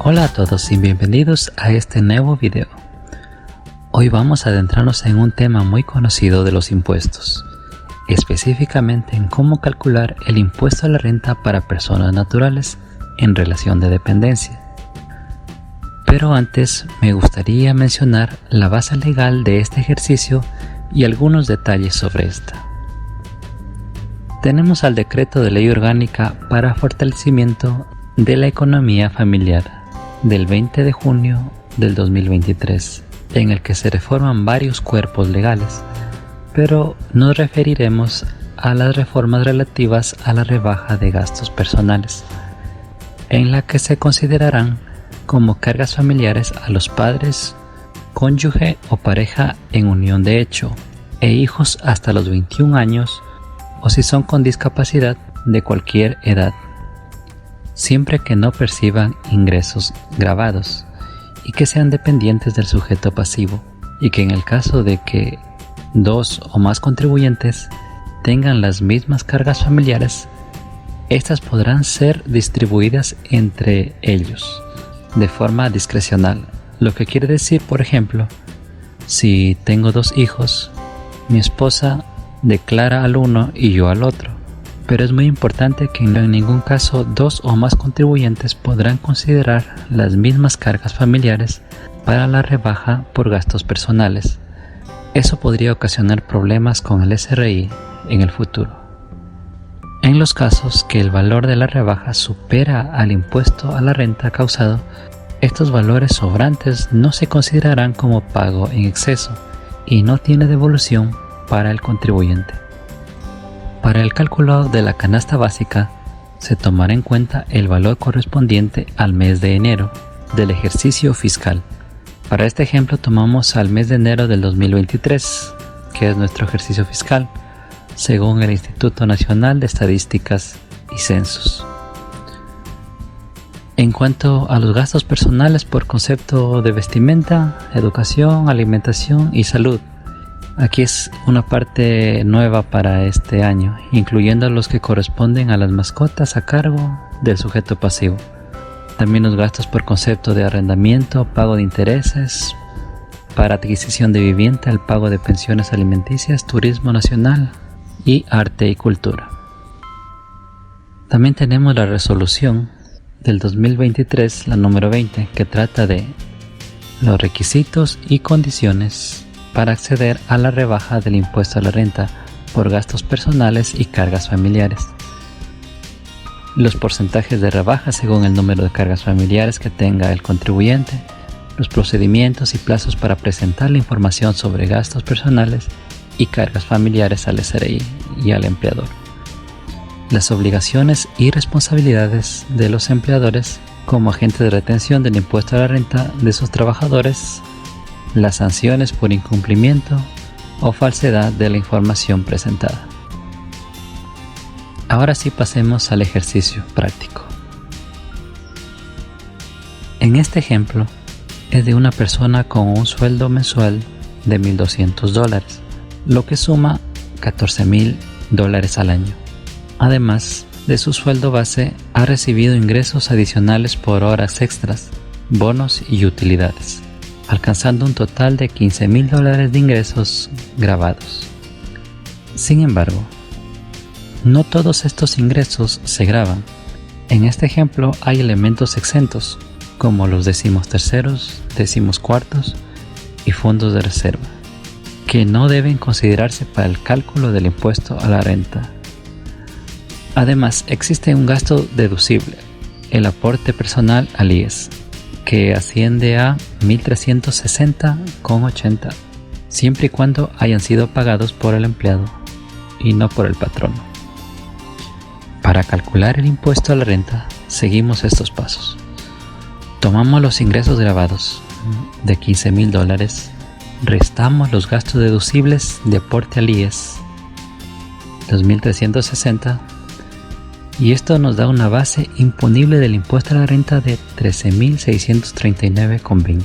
Hola a todos y bienvenidos a este nuevo video. Hoy vamos a adentrarnos en un tema muy conocido de los impuestos, específicamente en cómo calcular el impuesto a la renta para personas naturales en relación de dependencia. Pero antes me gustaría mencionar la base legal de este ejercicio y algunos detalles sobre esta. Tenemos al Decreto de Ley Orgánica para Fortalecimiento de la Economía Familiar del 20 de junio del 2023, en el que se reforman varios cuerpos legales, pero nos referiremos a las reformas relativas a la rebaja de gastos personales, en la que se considerarán como cargas familiares a los padres, cónyuge o pareja en unión de hecho, e hijos hasta los 21 años, o si son con discapacidad de cualquier edad, siempre que no perciban ingresos gravados y que sean dependientes del sujeto pasivo, y que en el caso de que dos o más contribuyentes tengan las mismas cargas familiares, estas podrán ser distribuidas entre ellos de forma discrecional, lo que quiere decir, por ejemplo, si tengo dos hijos, mi esposa declara al uno y yo al otro. Pero es muy importante que en ningún caso dos o más contribuyentes podrán considerar las mismas cargas familiares para la rebaja por gastos personales. Eso podría ocasionar problemas con el SRI en el futuro. En los casos que el valor de la rebaja supera al impuesto a la renta causado, estos valores sobrantes no se considerarán como pago en exceso y no tiene devolución para el contribuyente. Para el cálculo de la canasta básica, se tomará en cuenta el valor correspondiente al mes de enero del ejercicio fiscal. Para este ejemplo tomamos al mes de enero del 2023, que es nuestro ejercicio fiscal, según el Instituto Nacional de Estadísticas y Censos. En cuanto a los gastos personales por concepto de vestimenta, educación, alimentación y salud, aquí es una parte nueva para este año, incluyendo los que corresponden a las mascotas a cargo del sujeto pasivo. También los gastos por concepto de arrendamiento, pago de intereses, para adquisición de vivienda, el pago de pensiones alimenticias, turismo nacional y arte y cultura. También tenemos la resolución del 2023, la número 20, que trata de los requisitos y condiciones para acceder a la rebaja del impuesto a la renta por gastos personales y cargas familiares. Los porcentajes de rebaja según el número de cargas familiares que tenga el contribuyente, los procedimientos y plazos para presentar la información sobre gastos personales y cargas familiares al SRI y al empleador. Las obligaciones y responsabilidades de los empleadores como agentes de retención del impuesto a la renta de sus trabajadores, las sanciones por incumplimiento o falsedad de la información presentada. Ahora sí pasemos al ejercicio práctico. En este ejemplo es de una persona con un sueldo mensual de $1,200, lo que suma $14,000 al año. Además de su sueldo base, ha recibido ingresos adicionales por horas extras, bonos y utilidades, alcanzando un total de $15,000 de ingresos gravados. Sin embargo, no todos estos ingresos se gravan. En este ejemplo hay elementos exentos, como los décimos terceros, décimos cuartos y fondos de reserva, que no deben considerarse para el cálculo del impuesto a la renta. Además, existe un gasto deducible, el aporte personal al IES, que asciende a $1,360,80, siempre y cuando hayan sido pagados por el empleado y no por el patrono. Para calcular el impuesto a la renta, seguimos estos pasos. Tomamos los ingresos gravados de $15,000, restamos los gastos deducibles de aporte al IES, $2,360, y esto nos da una base imponible del impuesto a la renta de $13,639,20.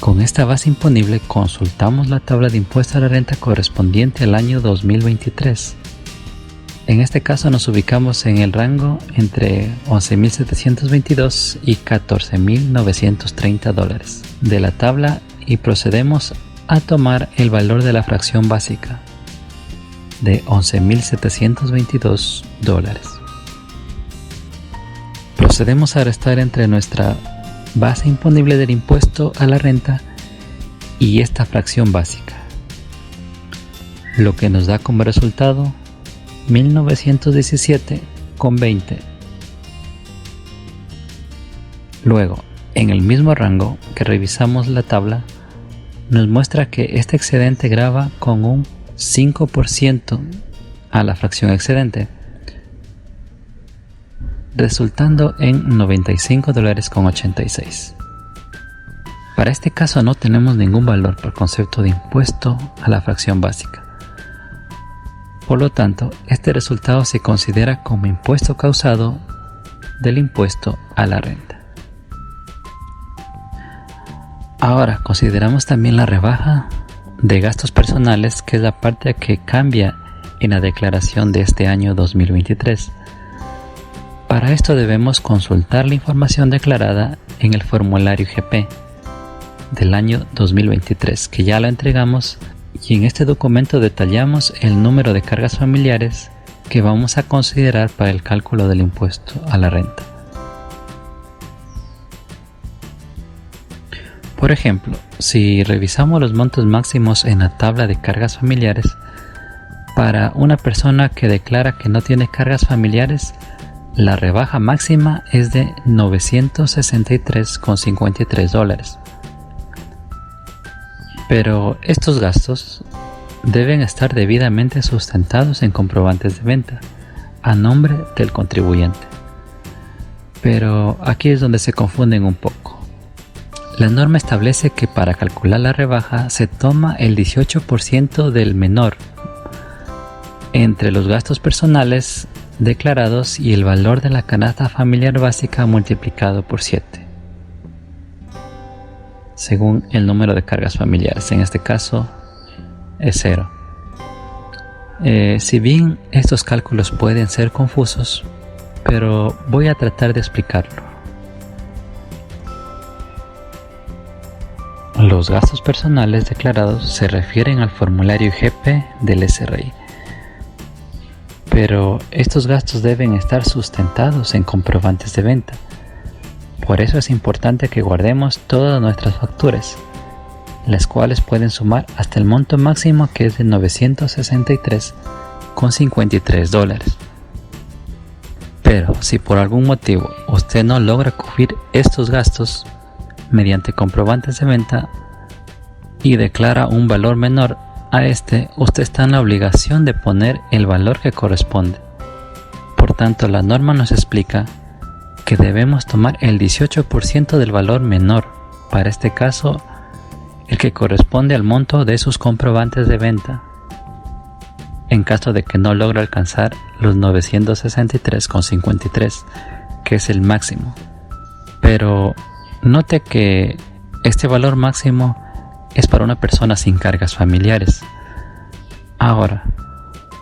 Con esta base imponible consultamos la tabla de impuesto a la renta correspondiente al año 2023. En este caso nos ubicamos en el rango entre $11.722 y $14.930 de la tabla y procedemos a tomar el valor de la fracción básica de $11.722. Procedemos a restar entre nuestra base imponible del impuesto a la renta y esta fracción básica, lo que nos da como resultado $1.917,20. Luego, en el mismo rango que revisamos la tabla, nos muestra que este excedente grava con un 5% a la fracción excedente, resultando en $95,86. Para este caso no tenemos ningún valor por concepto de impuesto a la fracción básica. Por lo tanto, este resultado se considera como impuesto causado del impuesto a la renta. Ahora consideramos también la rebaja de gastos personales, que es la parte que cambia en la declaración de este año 2023. Para esto debemos consultar la información declarada en el formulario IGP del año 2023, que ya lo entregamos, y en este documento detallamos el número de cargas familiares que vamos a considerar para el cálculo del impuesto a la renta. Por ejemplo, si revisamos los montos máximos en la tabla de cargas familiares, para una persona que declara que no tiene cargas familiares, la rebaja máxima es de $963,53. Pero estos gastos deben estar debidamente sustentados en comprobantes de venta a nombre del contribuyente. Pero aquí es donde se confunden un poco. La norma establece que para calcular la rebaja se toma el 18% del menor entre los gastos personales declarados y el valor de la canasta familiar básica multiplicado por 7, según el número de cargas familiares. En este caso es 0. Si bien estos cálculos pueden ser confusos, pero voy a tratar de explicarlo. Los gastos personales declarados se refieren al formulario IGP del SRI, pero estos gastos deben estar sustentados en comprobantes de venta. Por eso es importante que guardemos todas nuestras facturas, las cuales pueden sumar hasta el monto máximo, que es de $963,53. Pero si por algún motivo usted no logra cubrir estos gastos mediante comprobantes de venta y declara un valor menor a este, usted está en la obligación de poner el valor que corresponde. Por tanto, la norma nos explica que debemos tomar el 18% del valor menor, para este caso el que corresponde al monto de sus comprobantes de venta, en caso de que no logre alcanzar los $963,53, que es el máximo. Pero note que este valor máximo es para una persona sin cargas familiares. Ahora,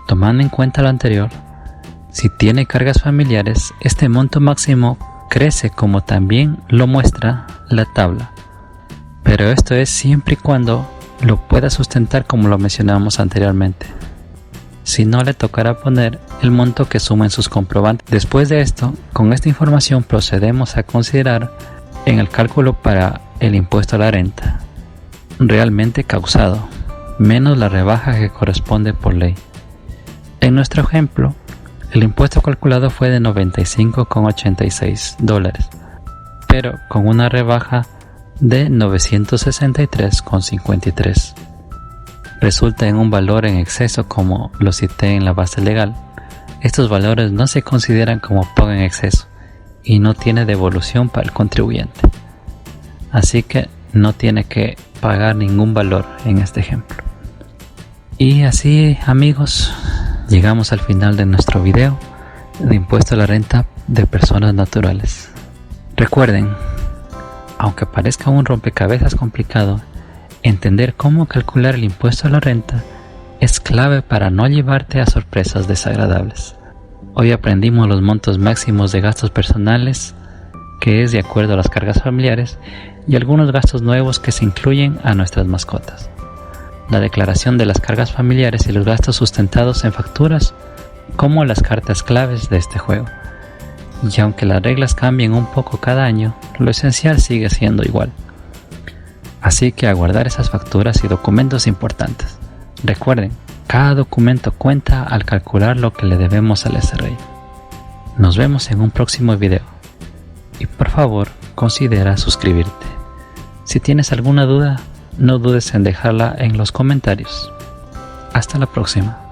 tomando en cuenta lo anterior, si tiene cargas familiares, este monto máximo crece, como también lo muestra la tabla. Pero esto es siempre y cuando lo pueda sustentar, como lo mencionamos anteriormente. Si no, le tocará poner el monto que suma en sus comprobantes. Después de esto, con esta información procedemos a considerar en el cálculo para el impuesto a la renta realmente causado, menos la rebaja que corresponde por ley. En nuestro ejemplo, el impuesto calculado fue de $95,86, pero con una rebaja de $963,53. Resulta en un valor en exceso, como lo cité en la base legal. Estos valores no se consideran como pago en exceso y no tiene devolución para el contribuyente. Así que no tiene que pagar ningún valor en este ejemplo. Y así, amigos, llegamos al final de nuestro video de impuesto a la renta de personas naturales. Recuerden, aunque parezca un rompecabezas complicado, entender cómo calcular el impuesto a la renta es clave para no llevarte a sorpresas desagradables. Hoy aprendimos los montos máximos de gastos personales, que es de acuerdo a las cargas familiares, y algunos gastos nuevos que se incluyen a nuestras mascotas. La declaración de las cargas familiares y los gastos sustentados en facturas, como las cartas claves de este juego. Y aunque las reglas cambien un poco cada año, lo esencial sigue siendo igual. Así que a guardar esas facturas y documentos importantes. Recuerden, cada documento cuenta al calcular lo que le debemos al SRI. Nos vemos en un próximo video. Y por favor, considera suscribirte. Si tienes alguna duda, no dudes en dejarla en los comentarios. Hasta la próxima.